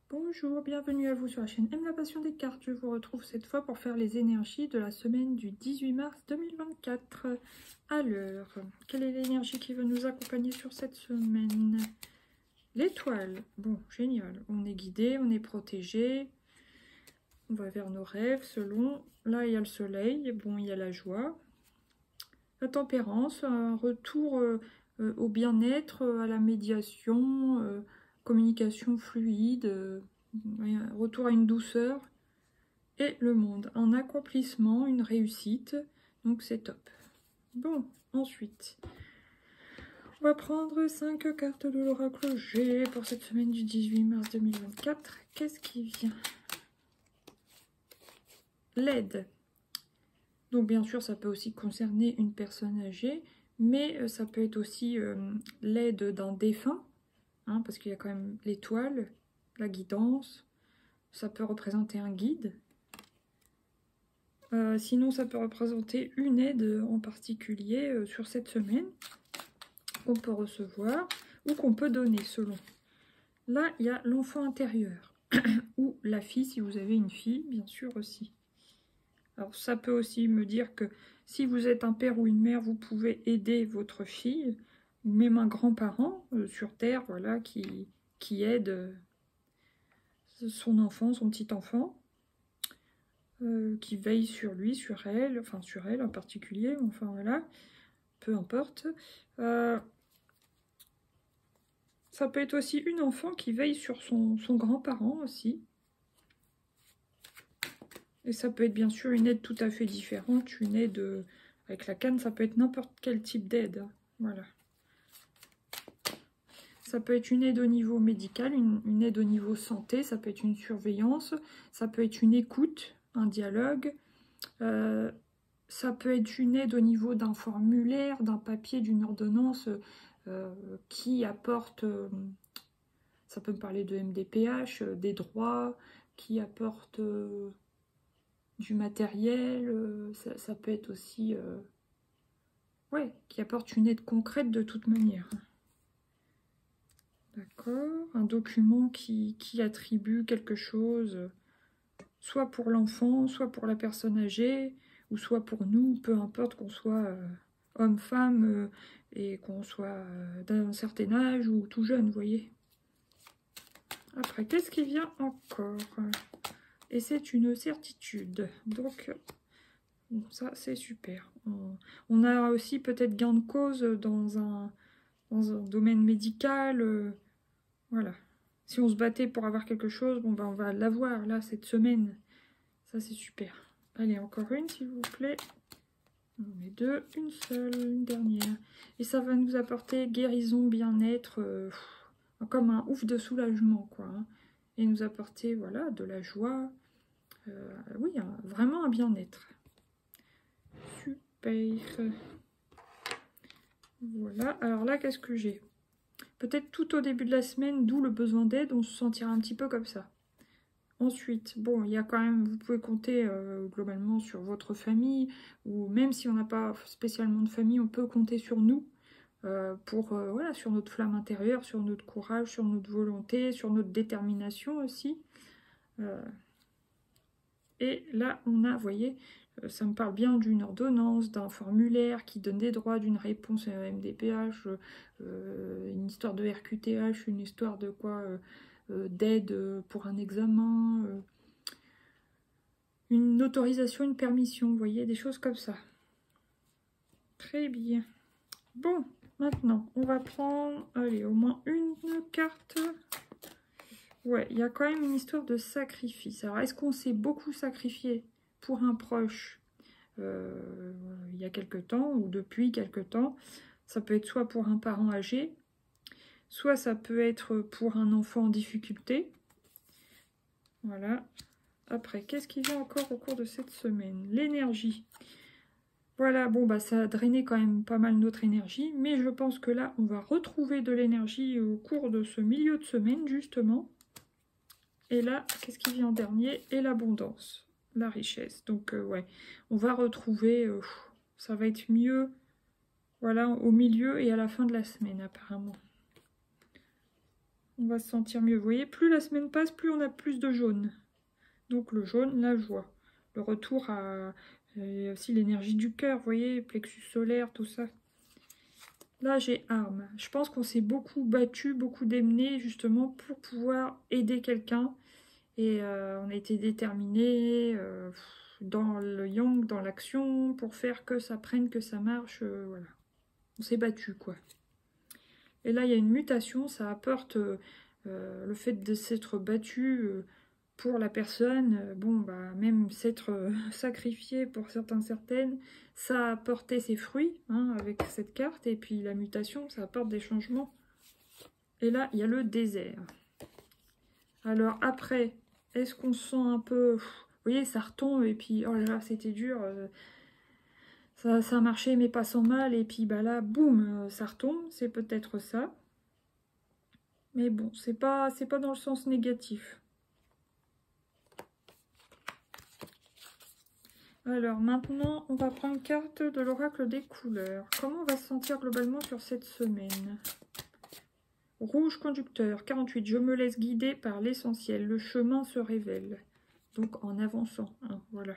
Bonjour, bienvenue à vous sur la chaîne Aime la passion des cartes. Je vous retrouve cette fois pour faire les énergies de la semaine du 18 mars 2024. Alors, quelle est l'énergie qui va nous accompagner sur cette semaine? L'étoile. Bon, génial. On est guidé, on est protégé. On va vers nos rêves selon... Là, il y a le soleil. Bon, il y a la joie. La tempérance, un retour au bien-être, à la médiation, communication fluide, retour à une douceur. Et le monde, un accomplissement, une réussite. Donc c'est top. Bon, ensuite, on va prendre 5 cartes de l'oracle G pour cette semaine du 18 mars 2024. Qu'est-ce qui vient? L'aide. Donc bien sûr, ça peut aussi concerner une personne âgée, mais ça peut être aussi l'aide d'un défunt, hein, parce qu'il y a quand même l'étoile, la guidance, ça peut représenter un guide. Sinon, ça peut représenter une aide en particulier sur cette semaine qu'on peut recevoir ou qu'on peut donner selon. Là, il y a l'enfant intérieur, ou la fille si vous avez une fille, bien sûr aussi. Alors ça peut aussi me dire que si vous êtes un père ou une mère, vous pouvez aider votre fille, ou même un grand-parent sur Terre, voilà, qui aide son enfant, son petit-enfant, qui veille sur lui, sur elle, enfin sur elle en particulier, enfin voilà, peu importe. Ça peut être aussi une enfant qui veille sur son grand-parent aussi. Et ça peut être bien sûr une aide tout à fait différente, une aide avec la canne, ça peut être n'importe quel type d'aide. Voilà. Ça peut être une aide au niveau médical, une aide au niveau santé, ça peut être une surveillance, ça peut être une écoute, un dialogue, ça peut être une aide au niveau d'un formulaire, d'un papier, d'une ordonnance qui apporte, ça peut me parler de MDPH, des droits, qui apporte... du matériel, ça peut être aussi, ouais, qui apporte une aide concrète de toute manière. D'accord, un document qui attribue quelque chose, soit pour l'enfant, soit pour la personne âgée, ou soit pour nous, peu importe qu'on soit homme, femme, et qu'on soit d'un certain âge ou tout jeune, vous voyez. Après, qu'est-ce qui vient encore? Et c'est une certitude, donc... Bon, ça, c'est super. On a aussi peut-être gain de cause dans un domaine médical. Voilà. Si on se battait pour avoir quelque chose, bon, ben, on va l'avoir là cette semaine. Ça, c'est super. Allez, encore une, s'il vous plaît. On est deux, une seule, une dernière. Et ça va nous apporter guérison, bien-être, comme un ouf de soulagement, quoi. Hein. Et nous apporter, voilà, de la joie. Oui, vraiment un bien-être. Super. Voilà, alors là, qu'est-ce que j'ai? Peut-être tout au début de la semaine, d'où le besoin d'aide, on se sentira un petit peu comme ça. Ensuite, bon, il y a quand même, vous pouvez compter globalement sur votre famille, ou même si on n'a pas spécialement de famille, on peut compter sur nous, pour, voilà, sur notre flamme intérieure, sur notre courage, sur notre volonté, sur notre détermination aussi. Et là, on a, vous voyez, ça me parle bien d'une ordonnance, d'un formulaire qui donne des droits, d'une réponse à MDPH, une histoire de RQTH, une histoire de quoi, d'aide pour un examen, une autorisation, une permission, vous voyez, des choses comme ça. Très bien. Bon, maintenant, on va prendre, allez, au moins une carte. Ouais, il y a quand même une histoire de sacrifice. Alors, est-ce qu'on s'est beaucoup sacrifié pour un proche il y a quelque temps ou depuis quelque temps? Ça peut être soit pour un parent âgé, soit ça peut être pour un enfant en difficulté. Voilà. Après, qu'est-ce qui vient encore au cours de cette semaine? L'énergie. Voilà, bon, bah ça a drainé quand même pas mal notre énergie, mais je pense que là, on va retrouver de l'énergie au cours de ce milieu de semaine, justement. Et là, qu'est-ce qui vient en dernier? Et l'abondance, la richesse. Donc, ouais, on va retrouver, ça va être mieux, voilà, au milieu et à la fin de la semaine, apparemment. On va se sentir mieux. Vous voyez, plus la semaine passe, plus on a plus de jaune. Donc le jaune, la joie. Le retour à aussi l'énergie du cœur, vous voyez, plexus solaire, tout ça. Là, j'ai arme. Je pense qu'on s'est beaucoup battu, beaucoup démené, justement, pour pouvoir aider quelqu'un. Et on a été déterminé dans le yang, dans l'action, pour faire que ça prenne, que ça marche. Voilà. On s'est battu, quoi. Et là, il y a une mutation, ça apporte le fait de s'être battu pour la personne. Bon, bah, même s'être sacrifié pour certains, certaines, ça a apporté ses fruits hein, avec cette carte. Et puis la mutation, ça apporte des changements. Et là, il y a le désert. Alors après, est-ce qu'on se sent un peu... Vous voyez, ça retombe et puis, oh là là, c'était dur. Ça a marché, mais pas sans mal. Et puis bah là, boum, ça retombe. C'est peut-être ça. Mais bon, c'est pas dans le sens négatif. Alors maintenant, on va prendre une carte de l'oracle des couleurs. Comment on va se sentir globalement sur cette semaine? Rouge conducteur, 48. Je me laisse guider par l'essentiel. Le chemin se révèle. Donc en avançant, hein, voilà.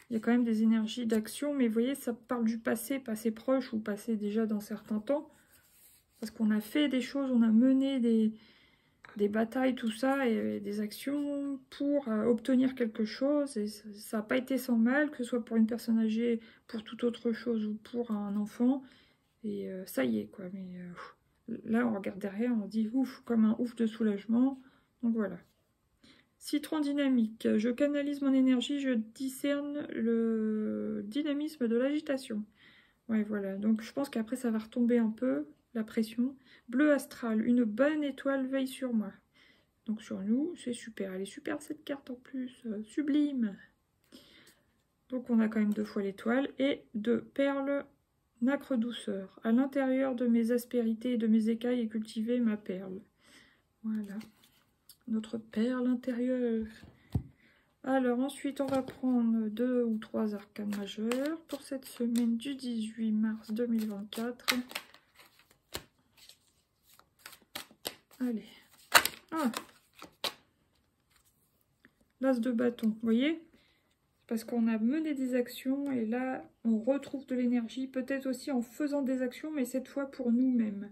Il y a quand même des énergies d'action, mais vous voyez, ça parle du passé, passé proche ou passé déjà dans certains temps. Parce qu'on a fait des choses, on a mené des batailles, tout ça, et des actions pour obtenir quelque chose. Et ça n'a pas été sans mal, que ce soit pour une personne âgée, pour toute autre chose ou pour un enfant. Et ça y est, quoi. Mais là, on regarde derrière, on dit ouf, comme un ouf de soulagement. Donc voilà. Citron dynamique. Je canalise mon énergie, je discerne le dynamisme de l'agitation. Ouais, voilà. Donc je pense qu'après, ça va retomber un peu, la pression. Bleu astral. Une bonne étoile veille sur moi. Donc sur nous, c'est super. Elle est super cette carte en plus. Sublime. Donc on a quand même 2 fois l'étoile. Et 2 perles nacre douceur. À l'intérieur de mes aspérités et de mes écailles est cultivée ma perle. Voilà. Notre perle intérieure. Alors ensuite, on va prendre 2 ou 3 arcanes majeurs pour cette semaine du 18 mars 2024. Allez. Ah, l'as de bâton, vous voyez? Parce qu'on a mené des actions et là, on retrouve de l'énergie, peut-être aussi en faisant des actions, mais cette fois pour nous-mêmes.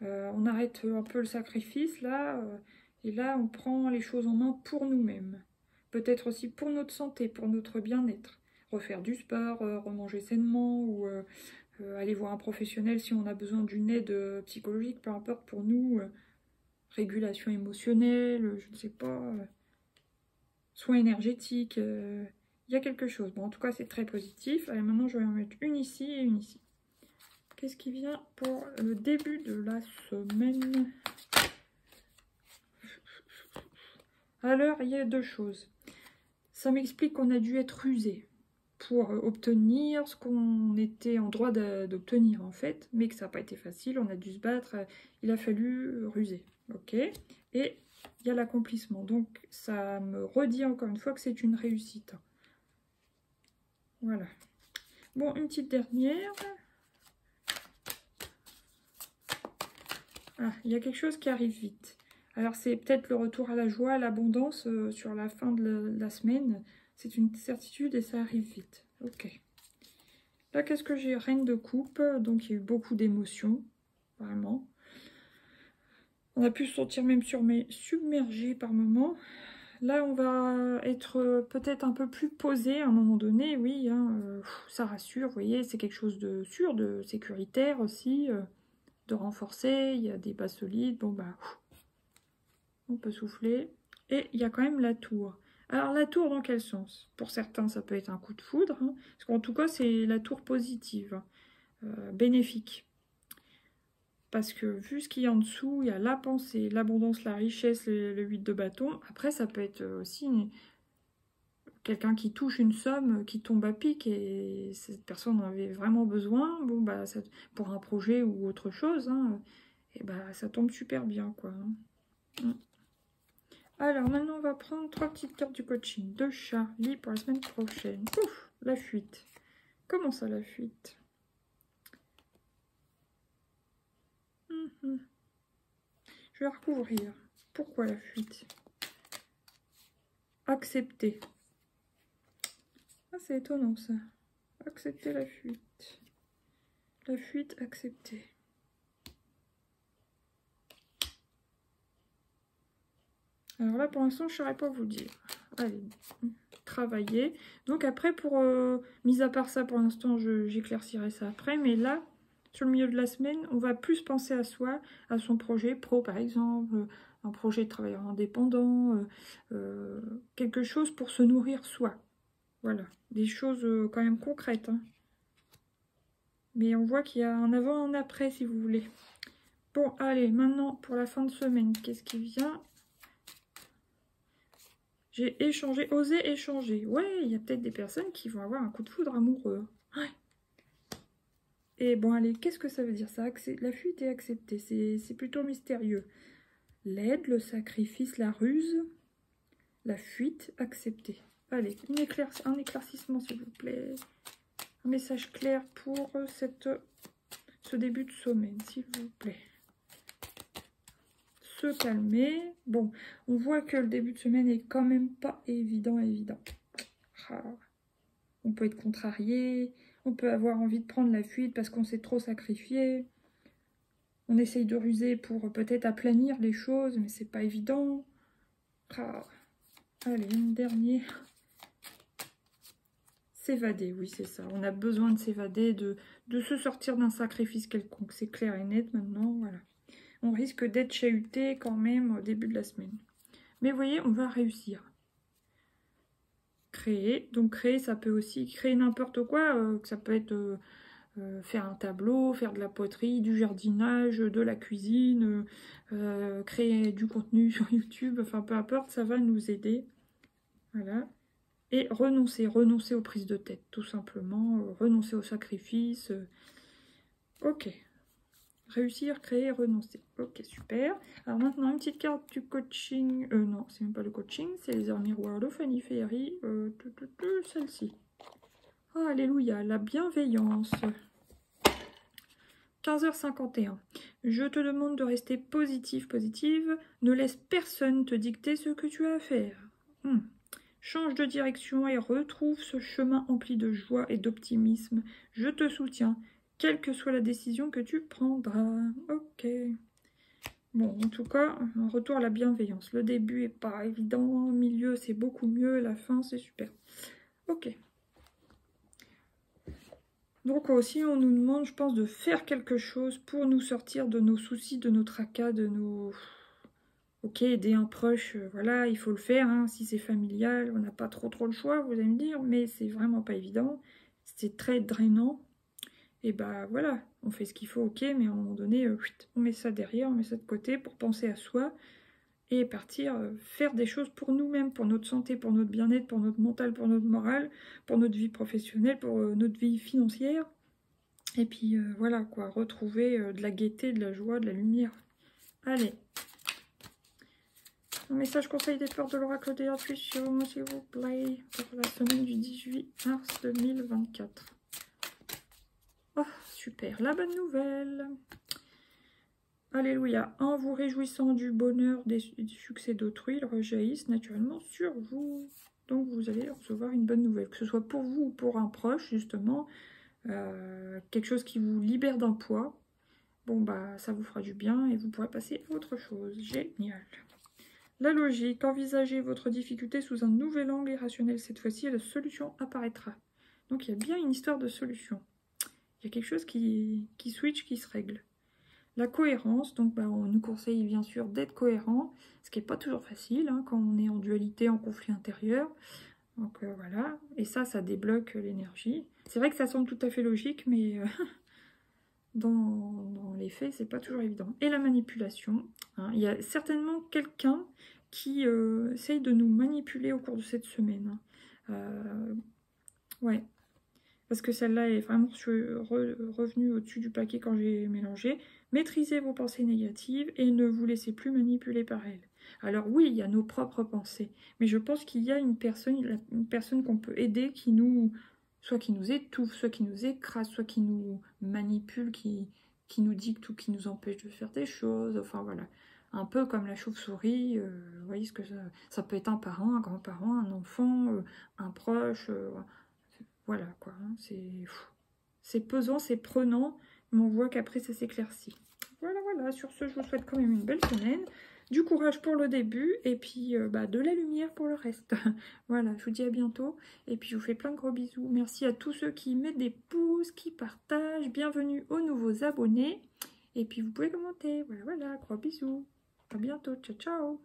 On arrête un peu le sacrifice, là, et là, on prend les choses en main pour nous-mêmes. Peut-être aussi pour notre santé, pour notre bien-être. Refaire du sport, remanger sainement, ou aller voir un professionnel si on a besoin d'une aide psychologique, peu importe pour nous. Régulation émotionnelle, je ne sais pas, soins énergétiques, il y a quelque chose. Bon, en tout cas, c'est très positif. Allez, maintenant, je vais en mettre une ici et une ici. Qu'est-ce qui vient pour le début de la semaine? Alors, il y a 2 choses. Ça m'explique qu'on a dû être rusé pour obtenir ce qu'on était en droit d'obtenir, en fait, mais que ça n'a pas été facile. On a dû se battre, il a fallu ruser. Ok. Et il y a l'accomplissement. Donc, ça me redit encore une fois que c'est une réussite. Voilà. Bon, une petite dernière. Ah, il y a quelque chose qui arrive vite. Alors, c'est peut-être le retour à la joie, à l'abondance sur la fin de la semaine. C'est une certitude et ça arrive vite. Ok. Là, qu'est-ce que j'ai? Reine de coupe. Donc, il y a eu beaucoup d'émotions. Vraiment. On a pu se sentir même submergé par moments. Là, on va être peut-être un peu plus posé à un moment donné. Oui, hein, ça rassure, vous voyez. C'est quelque chose de sûr, de sécuritaire aussi. De renforcer. Il y a des bases solides. Bon, bah... On peut souffler. Et il y a quand même la tour. Alors, la tour, dans quel sens? Pour certains, ça peut être un coup de foudre. Hein, parce qu'en tout cas, c'est la tour positive. Bénéfique. Parce que vu ce qu'il y a en dessous, il y a la pensée, l'abondance, la richesse, le 8 de bâton. Après, ça peut être aussi quelqu'un qui touche une somme qui tombe à pic et cette personne en avait vraiment besoin. Bon, bah, ça, pour un projet ou autre chose, hein, et bah, ça tombe super bien, quoi. Hein. Alors, maintenant, on va prendre 3 petites cartes du coaching de Charlie pour la semaine prochaine. Ouf, la fuite. Comment ça, la fuite? Je vais recouvrir. Pourquoi la fuite? Accepter. Ah, c'est étonnant ça. Accepter la fuite. La fuite acceptée. Alors là, pour l'instant, je ne saurais pas vous dire. Allez, travailler. Donc après, pour mis à part ça, pour l'instant, j'éclaircirai ça après. Mais là, sur le milieu de la semaine, on va plus penser à soi, à son projet pro, par exemple, un projet de travailleur indépendant, quelque chose pour se nourrir soi. Voilà, des choses quand même concrètes. Hein. Mais on voit qu'il y a un avant et un après, si vous voulez. Bon, allez, maintenant, pour la fin de semaine, qu'est-ce qui vient? J'ai échangé, osé échanger. Ouais, il y a peut-être des personnes qui vont avoir un coup de foudre amoureux. Ouais. Et bon, allez, qu'est-ce que ça veut dire ça? La fuite est acceptée, c'est plutôt mystérieux. L'aide, le sacrifice, la ruse, la fuite acceptée. Allez, un éclaircissement, s'il vous plaît. Un message clair pour ce début de semaine, s'il vous plaît. Se calmer. Bon, on voit que le début de semaine est quand même pas évident. Ah. On peut être contrarié, on peut avoir envie de prendre la fuite parce qu'on s'est trop sacrifié. On essaye de ruser pour peut-être aplanir les choses, mais c'est pas évident. Ah. Allez, une dernière. S'évader, oui, c'est ça. On a besoin de s'évader, de se sortir d'un sacrifice quelconque. C'est clair et net maintenant, voilà. On risque d'être chahuté quand même au début de la semaine. Mais vous voyez, on va réussir. Créer. Donc créer, ça peut aussi créer n'importe quoi. Ça peut être faire un tableau, faire de la poterie, du jardinage, de la cuisine, créer du contenu sur YouTube. Enfin, peu importe, ça va nous aider. Voilà. Et renoncer aux prises de tête, tout simplement. Renoncer au sacrifice. Ok. Réussir, créer, renoncer. Ok, super. Alors maintenant, une petite carte du coaching. Non, c'est même pas le coaching, c'est les heures miroirs de Fanny Ferry. Celle-ci. Oh, alléluia, la bienveillance. 15h51. Je te demande de rester positive. Ne laisse personne te dicter ce que tu as à faire. Change de direction et retrouve ce chemin empli de joie et d'optimisme. Je te soutiens. Quelle que soit la décision que tu prendras. Ok. Bon, en tout cas, un retour à la bienveillance. Le début est pas évident, le milieu c'est beaucoup mieux, la fin c'est super. Ok. Donc aussi, on nous demande, je pense, de faire quelque chose pour nous sortir de nos soucis, de nos tracas, de nos... Ok, aider un proche, voilà, il faut le faire, hein, si c'est familial, on n'a pas trop le choix, vous allez me dire, mais c'est vraiment pas évident. C'est très drainant. Et bah voilà, on fait ce qu'il faut, ok, mais à un moment donné, on met ça derrière, on met ça de côté pour penser à soi et partir faire des choses pour nous-mêmes, pour notre santé, pour notre bien-être, pour notre mental, pour notre morale, pour notre vie professionnelle, pour notre vie financière. Et puis voilà quoi, retrouver de la gaieté, de la joie, de la lumière. Allez. Un message conseil des fleurs de l'oracle des intuitions, s'il vous plaît, pour la semaine du 18 mars 2024. Oh, super, la bonne nouvelle. Alléluia. En vous réjouissant du bonheur du succès d'autrui, ils rejaillissent naturellement sur vous. Donc vous allez recevoir une bonne nouvelle, que ce soit pour vous ou pour un proche, justement. Quelque chose qui vous libère d'un poids. Bon, bah, ça vous fera du bien et vous pourrez passer à autre chose. Génial. La logique. Envisagez votre difficulté sous un nouvel angle irrationnel cette fois-ci et la solution apparaîtra. Donc il y a bien une histoire de solution. Il y a quelque chose qui switch, qui se règle. La cohérence, donc bah, on nous conseille bien sûr d'être cohérent, ce qui n'est pas toujours facile hein, quand on est en dualité, en conflit intérieur. Donc voilà, et ça débloque l'énergie. C'est vrai que ça semble tout à fait logique, mais dans les faits, c'est pas toujours évident. Et la manipulation, hein, il y a certainement quelqu'un qui essaye de nous manipuler au cours de cette semaine. Ouais. Parce que celle-là est vraiment revenue au-dessus du paquet quand j'ai mélangé. Maîtrisez vos pensées négatives et ne vous laissez plus manipuler par elles. Alors oui, il y a nos propres pensées, mais je pense qu'il y a une personne qu'on peut aider qui nous, soit qui nous étouffe, soit qui nous écrase, soit qui nous manipule, qui nous dicte ou qui nous empêche de faire des choses. Enfin voilà. un peu comme la chauve-souris, vous voyez ce que ça peut être un parent, un grand-parent, un enfant, un proche, voilà quoi, hein, c'est pesant, c'est prenant, mais on voit qu'après ça s'éclaircit. Voilà, voilà, sur ce, je vous souhaite quand même une belle semaine, du courage pour le début, et puis de la lumière pour le reste. Voilà, je vous dis à bientôt, et puis je vous fais plein de gros bisous. Merci à tous ceux qui mettent des pouces, qui partagent, bienvenue aux nouveaux abonnés, et puis vous pouvez commenter. Voilà, voilà, gros bisous. À bientôt, ciao, ciao.